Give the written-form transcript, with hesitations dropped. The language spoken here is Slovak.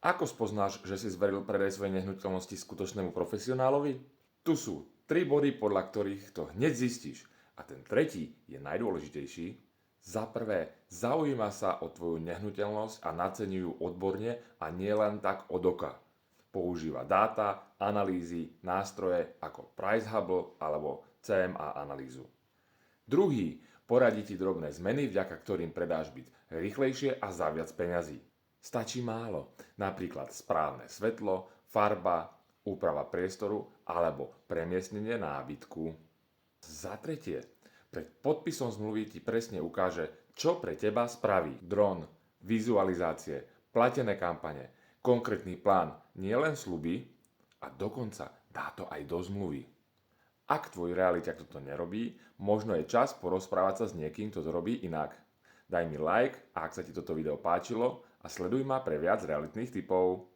Ako spoznáš, že si zveril predaj svojej nehnuteľnosti skutočnému profesionálovi? Tu sú 3 body, podľa ktorých to hneď zistíš. A ten tretí je najdôležitejší. Za prvé, zaujíma sa o tvoju nehnuteľnosť a nacení ju odborne a nie len tak od oka. Používa dáta, analýzy, nástroje ako PriceHubble alebo CMA analýzu. Druhý, poradí ti drobné zmeny, vďaka ktorým predáš byt rýchlejšie a za viac peňazí. Stačí málo, napríklad správne svetlo, farba, úprava priestoru alebo premiestnenie nábytku. Za tretie, pred podpisom zmluvy ti presne ukáže, čo pre teba spraví dron, vizualizácie, platené kampane, konkrétny plán, nielen sľuby a dokonca dá to aj do zmluvy. Ak tvoj realiťak toto nerobí, možno je čas porozprávať sa s niekým, kto to robí inak. Daj mi like, ak sa ti toto video páčilo a sleduj ma pre viac realitných tipov.